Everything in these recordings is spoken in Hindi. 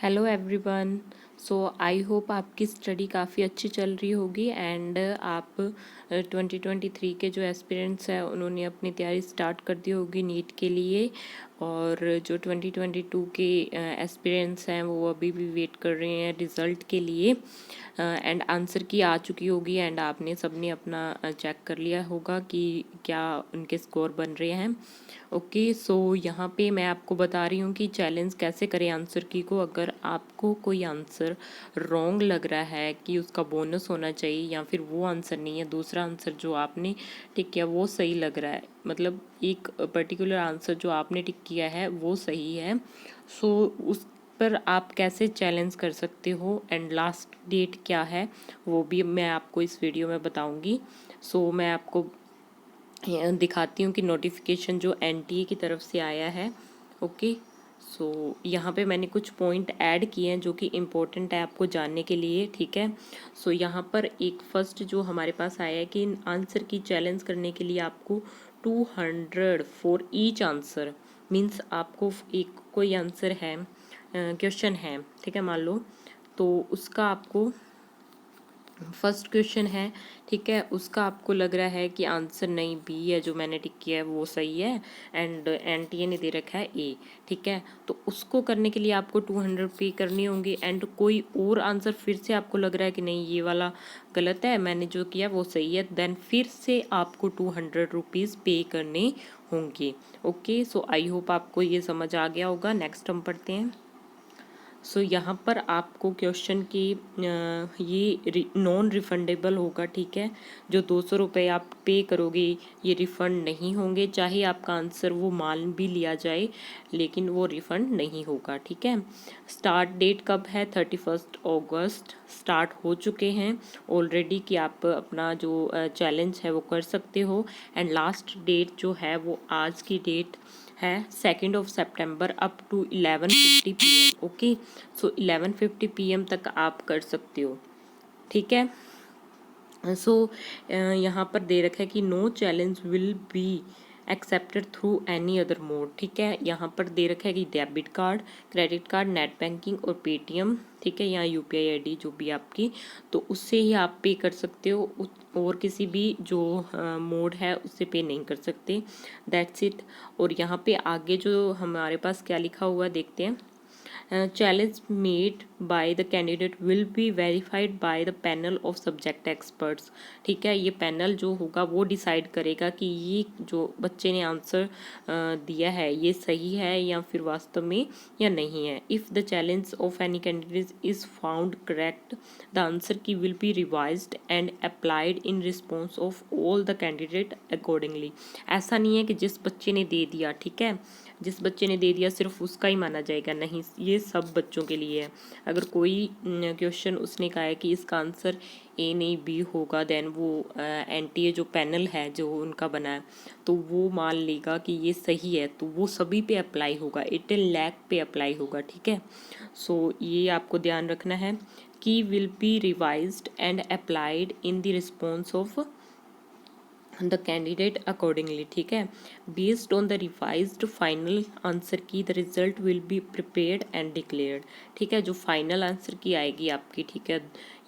Hello everyone. So I hope आपकी स्टडी काफ़ी अच्छी चल रही होगी एंड आप 2023 के जो एस्पिरेंट्स हैं उन्होंने अपनी तैयारी स्टार्ट कर दी होगी नीट के लिए। और जो 2022 के एस्पिरेंट्स हैं वो अभी भी वेट कर रहे हैं रिज़ल्ट के लिए एंड आंसर की आ चुकी होगी एंड आपने सबने अपना चेक कर लिया होगा कि क्या उनके स्कोर बन रहे हैं। ओके सो यहाँ पे मैं आपको बता रही हूँ कि चैलेंज कैसे करें आंसर की को। अगर आपको कोई आंसर रॉन्ग लग रहा है कि उसका बोनस होना चाहिए या फिर वो आंसर नहीं है, दूसरा आंसर जो आपने टिक किया वो सही लग रहा है, मतलब एक पर्टिकुलर आंसर जो आपने टिक किया है वो सही है, सो उस पर आप कैसे चैलेंज कर सकते हो एंड लास्ट डेट क्या है वो भी मैं आपको इस वीडियो में बताऊंगी। सो मैं आपको दिखाती हूँ कि नोटिफिकेशन जो एनटीए की तरफ से आया है। ओके सो यहाँ पे मैंने कुछ पॉइंट ऐड किए हैं जो कि इम्पोर्टेंट है आपको जानने के लिए, ठीक है। सो यहाँ पर एक फर्स्ट जो हमारे पास आया है कि आंसर की चैलेंज करने के लिए आपको 200 फॉर ईच आंसर, मीन्स आपको एक कोई आंसर है, क्वेश्चन है, ठीक है, मान लो, तो उसका आपको फर्स्ट क्वेश्चन है, ठीक है, उसका आपको लग रहा है कि आंसर नहीं बी है जो मैंने टिक किया है वो सही है एंड एनटीए ने दे रखा है ए, ठीक है, तो उसको करने के लिए आपको 200 पे करनी होंगी एंड कोई और आंसर फिर से आपको लग रहा है कि नहीं ये वाला गलत है, मैंने जो किया वो सही है, देन फिर से आपको 200 रुपीज़ पे करने होंगे। ओके सो आई होप आपको ये समझ आ गया होगा। नेक्स्ट हम पढ़ते हैं। सो यहाँ पर आपको क्वेश्चन की ये नॉन रिफंडेबल होगा, ठीक है, जो 200 रुपये आप पे करोगे ये रिफ़ंड नहीं होंगे, चाहे आपका आंसर वो मान भी लिया जाए लेकिन वो रिफ़ंड नहीं होगा, ठीक है। स्टार्ट डेट कब है? 31 अगस्त स्टार्ट हो चुके हैं ऑलरेडी कि आप अपना जो चैलेंज है वो कर सकते हो एंड लास्ट डेट जो है वो आज की डेट है 2 सितंबर up to 11:50 PM। Okay so 11:50 PM तक आप कर सकते हो, ठीक है। सो यहाँ पर दे रखा है कि no challenge will be accepted through any other mode, ठीक है। यहाँ पर दे रखा है कि debit card, credit card, net banking और पेटीएम, ठीक है, यहाँ यूपीआई आईडी जो भी आपकी, तो उससे ही आप पे कर सकते हो, और किसी भी जो मोड है उससे पे नहीं कर सकते, दैट्स इट। और यहाँ पे आगे जो हमारे पास क्या लिखा हुआ देखते हैं। Challenge made by the candidate will be verified by the panel of subject experts, ठीक है, ये पैनल जो होगा वो डिसाइड करेगा कि ये जो बच्चे ने आंसर दिया है ये सही है या फिर वास्तव में या नहीं है। If the challenge of any candidate is found correct the answer key will be revised and applied in response of all the candidate accordingly. ऐसा नहीं है कि जिस बच्चे ने दे दिया, ठीक है, जिस बच्चे ने दे दिया सिर्फ उसका ही माना जाएगा, नहीं, ये सब बच्चों के लिए है। अगर कोई क्वेश्चन उसने कहा है कि इसका आंसर ए नहीं बी होगा, देन वो एनटीए जो पैनल है जो उनका बना है तो वो मान लेगा कि ये सही है, तो वो सभी पे अप्लाई होगा, 18 लाख पे अप्लाई होगा, ठीक है। सो ये आपको ध्यान रखना है कि will be revised and applied in the response of the candidate accordingly, ठीक है। Based on the revised final answer key the result will be prepared and declared, ठीक है, जो फाइनल आंसर की आएगी आपकी, ठीक है,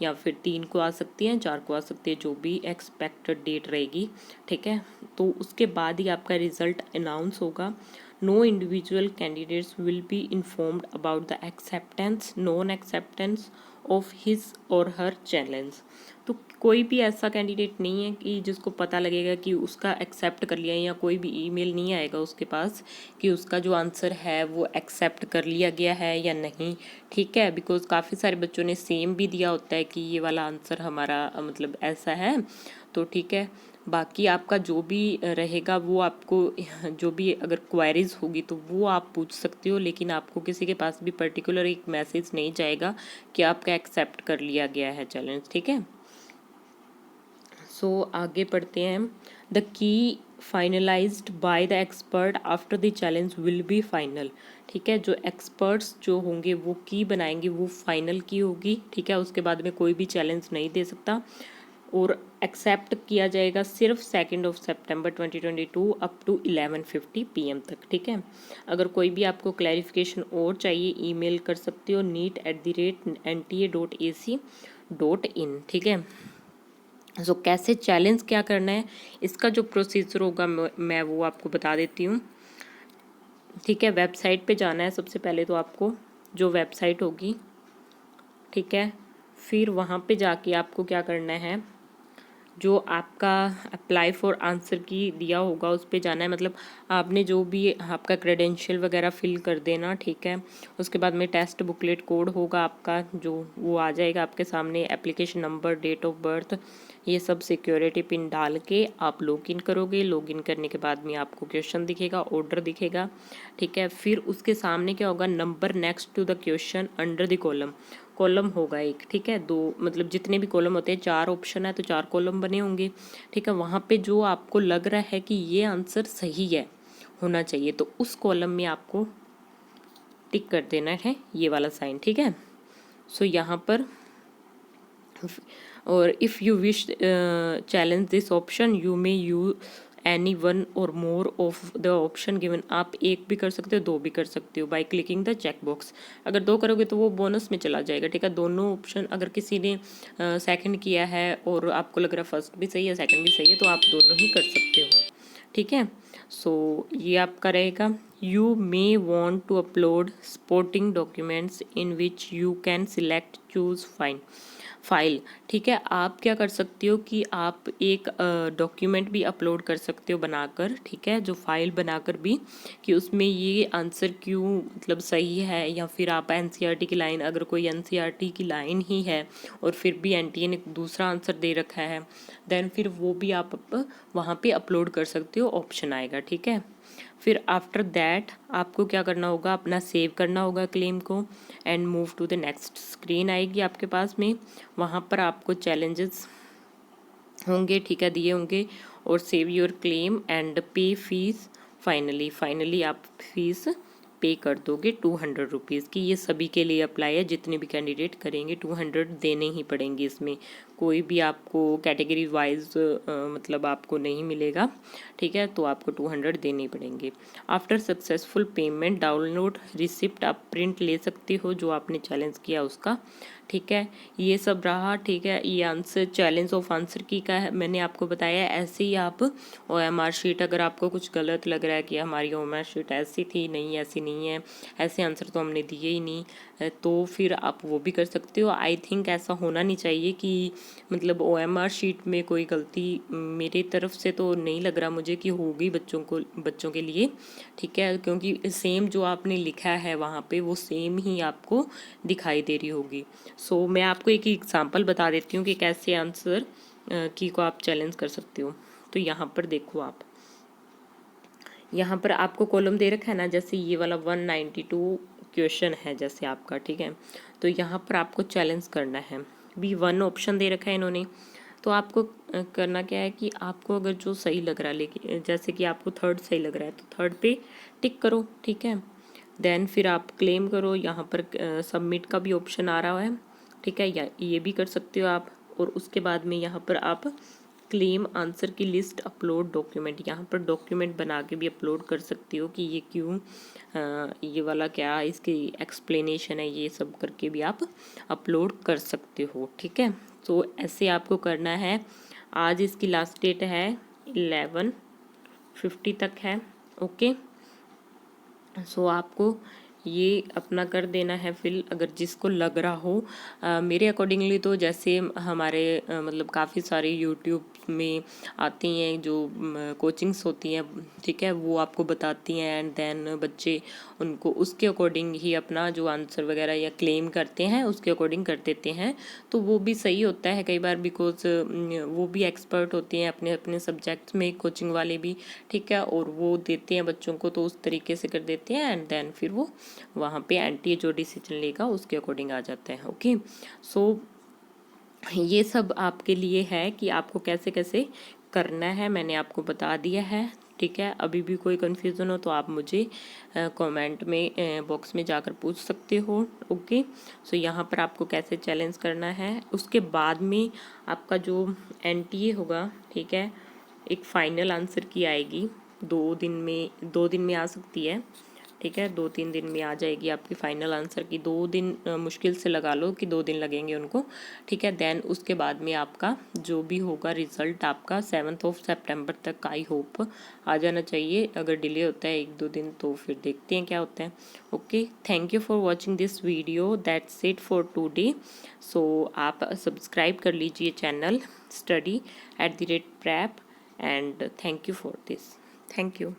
या फिर 3 को आ सकती है, 4 को आ सकती है, जो भी एक्सपेक्टेड डेट रहेगी, ठीक है, तो उसके बाद ही आपका रिजल्ट अनाउंस होगा। No individual candidates will be informed about the acceptance non acceptance of his or her challenge, तो कोई भी ऐसा कैंडिडेट नहीं है कि जिसको पता लगेगा कि उसका एक्सेप्ट कर लिया, या कोई भी ईमेल नहीं आएगा उसके पास कि उसका जो आंसर है वो एक्सेप्ट कर लिया गया है या नहीं, ठीक है, बिकॉज काफ़ी सारे बच्चों ने सेम भी दिया होता है कि ये वाला आंसर हमारा मतलब ऐसा है, तो ठीक है। बाकी आपका जो भी रहेगा वो आपको जो भी अगर क्वेरीज होगी तो वो आप पूछ सकते हो, लेकिन आपको किसी के पास भी पर्टिकुलर एक मैसेज नहीं जाएगा कि आपका एक्सेप्ट कर लिया गया है चैलेंज, ठीक है। सो आगे पढ़ते हैं। The key finalised by the expert after the challenge will B final, ठीक है, जो एक्सपर्ट्स जो होंगे वो की बनाएंगे वो फाइनल की होगी, ठीक है, उसके बाद में कोई भी चैलेंज नहीं दे सकता। और एक्सेप्ट किया जाएगा सिर्फ 2 सितंबर 2022 अप टू 11:50 PM तक, ठीक है। अगर कोई भी आपको क्लैरिफिकेशन और चाहिए ईमेल कर सकते हो neet@nta.ac.in, ठीक है। सो कैसे चैलेंज क्या करना है, इसका जो प्रोसीजर होगा मैं वो आपको बता देती हूँ, ठीक है। वेबसाइट पे जाना है सबसे पहले, तो आपको जो वेबसाइट होगी, ठीक है, फिर वहाँ पे जाके आपको क्या करना है, जो आपका अप्लाई फॉर आंसर की दिया होगा उस पे जाना है। मतलब आपने जो भी आपका क्रेडेंशियल वगैरह फिल कर देना, ठीक है। उसके बाद में टेस्ट बुकलेट कोड होगा आपका, जो वो आ जाएगा आपके सामने, application number, date of birth, ये सब सिक्योरिटी पिन डाल के आप लॉगिन करोगे। लॉगिन करने के बाद में आपको क्वेश्चन दिखेगा, ऑर्डर दिखेगा, ठीक है। फिर उसके सामने क्या होगा, number next to the question under the column, column होगा एक, ठीक है। दो मतलब जितने भी कॉलम होते हैं, 4 ऑप्शन है तो 4 कॉलम बने होंगे, ठीक है। वहाँ पे जो आपको लग रहा है कि ये आंसर सही है, होना चाहिए, तो उस कॉलम में आपको टिक कर देना है, ये वाला साइन, ठीक है। सो यहाँ पर, और if you wish challenge this option you may use any one or more of the option given, आप एक भी कर सकते हो, दो भी कर सकते हो by clicking the check box. अगर दो करोगे तो वो बोनस में चला जाएगा, ठीक है। दोनों ऑप्शन, अगर किसी ने सेकंड किया है और आपको लग रहा है फर्स्ट भी सही है सेकंड भी सही है, तो आप दोनों ही कर सकते हो, ठीक है। सो ये आपका रहेगा, you may want to upload supporting documents in which you can select choose file, ठीक है। आप क्या कर सकते हो कि आप एक डॉक्यूमेंट भी अपलोड कर सकते हो बनाकर, ठीक है, जो फाइल बनाकर भी, कि उसमें ये आंसर क्यों मतलब सही है, या फिर आप एनसीईआरटी की लाइन, अगर कोई एनसीईआरटी की लाइन ही है और फिर भी एनटीए ने दूसरा आंसर दे रखा है, देन फिर वो भी आप वहाँ पे अपलोड कर सकते हो, ऑप्शन आएगा, ठीक है। फिर आफ्टर दैट आपको क्या करना होगा, अपना सेव करना होगा क्लेम को, and move to the next screen आएगी आपके पास में। वहाँ पर आपको चैलेंजेस होंगे, ठीक है, दिए होंगे, और सेव योर क्लेम एंड पे फीस। फाइनली आप फीस पे कर दोगे 200 रुपीज़ की। ये सभी के लिए अप्लाई है, जितने भी कैंडिडेट करेंगे 200 देने ही पड़ेंगे, इसमें कोई भी आपको कैटेगरी वाइज मतलब आपको नहीं मिलेगा, ठीक है। तो आपको 200 देने ही पड़ेंगे। After successful payment download receipt आप प्रिंट ले सकते हो, जो आपने चैलेंज किया उसका, ठीक है। ये सब रहा, ठीक है। ये आंसर चैलेंज ऑफ आंसर की का है, मैंने आपको बताया। ऐसे ही आप OMR शीट, अगर आपको कुछ गलत लग रहा है कि हमारी OMR शीट ऐसी थी, नहीं ऐसी नहीं है, ऐसे आंसर तो हमने दिए ही नहीं, तो फिर आप वो भी कर सकते हो। आई थिंक ऐसा होना नहीं चाहिए कि मतलब OMR शीट में कोई गलती, मेरी तरफ से तो नहीं लग रहा मुझे कि होगी बच्चों के लिए, ठीक है, क्योंकि सेम जो आपने लिखा है वहाँ पे वो सेम ही आपको दिखाई दे रही होगी। सो मैं आपको एक एग्जांपल बता देती हूँ कि कैसे आंसर की को आप चैलेंज कर सकते हो। तो यहाँ पर देखो, आप यहाँ पर आपको कॉलम दे रखा है ना, जैसे ये वाला 192 क्वेश्चन है जैसे आपका, ठीक है। तो यहाँ पर आपको चैलेंज करना है, B1 ऑप्शन दे रखा है इन्होंने। तो आपको करना क्या है कि आपको अगर जो सही लग रहा है, लेकिन जैसे कि आपको थर्ड सही लग रहा है, तो थर्ड पे टिक करो, ठीक है। देन फिर आप क्लेम करो, यहाँ पर सबमिट का भी ऑप्शन आ रहा है, ठीक है, या ये भी कर सकते हो आप। और उसके बाद में यहाँ पर आप क्लेम आंसर की लिस्ट अपलोड डॉक्यूमेंट, यहाँ पर डॉक्यूमेंट बना के भी अपलोड कर सकती हो कि ये क्यों, ये वाला क्या इसकी एक्सप्लेनेशन है, ये सब करके भी आप अपलोड कर सकते हो, ठीक है। तो ऐसे आपको करना है। आज इसकी लास्ट डेट है 11:50 तक है, ओके। सो आपको ये अपना कर देना है फिल, अगर जिसको लग रहा हो। मेरे अकॉर्डिंगली तो जैसे हमारे मतलब काफ़ी सारे यूट्यूब में आती हैं जो कोचिंग्स होती हैं, ठीक है, वो आपको बताती हैं, एंड देन बच्चे उनको उसके अकॉर्डिंग ही अपना जो आंसर वगैरह या क्लेम करते हैं उसके अकॉर्डिंग कर देते हैं। तो वो भी सही होता है कई बार, बिकॉज वो भी एक्सपर्ट होते हैं अपने अपने सब्जेक्ट्स में, कोचिंग वाले भी, ठीक है, और वो देते हैं बच्चों को, तो उस तरीके से कर देते हैं, एंड देन फिर वो वहाँ पे एनटीए जो डिसीजन लेगा उसके अकॉर्डिंग आ जाता है, ओके। सो ये सब आपके लिए है कि आपको कैसे कैसे करना है, मैंने आपको बता दिया है। ठीक है। अभी भी कोई कन्फ्यूज़न हो तो आप मुझे कमेंट में बॉक्स में जाकर पूछ सकते हो। ओके, सो यहाँ पर आपको कैसे चैलेंज करना है, उसके बाद में आपका जो एनटीए होगा, ठीक है, एक फाइनल आंसर की आएगी 2 दिन में आ सकती है, ठीक है, 2-3 दिन में आ जाएगी आपकी फाइनल आंसर की। 2 दिन मुश्किल से लगा लो कि 2 दिन लगेंगे उनको, ठीक है। देन उसके बाद में आपका जो भी होगा रिजल्ट आपका 7 सितंबर तक आई होप आ जाना चाहिए। अगर डिले होता है 1-2 दिन तो फिर देखते हैं क्या होता है। Okay, thank you for watching this video, that's it for today. So आप सब्सक्राइब कर लीजिए channel study@prep, and thank you for this. Thank you.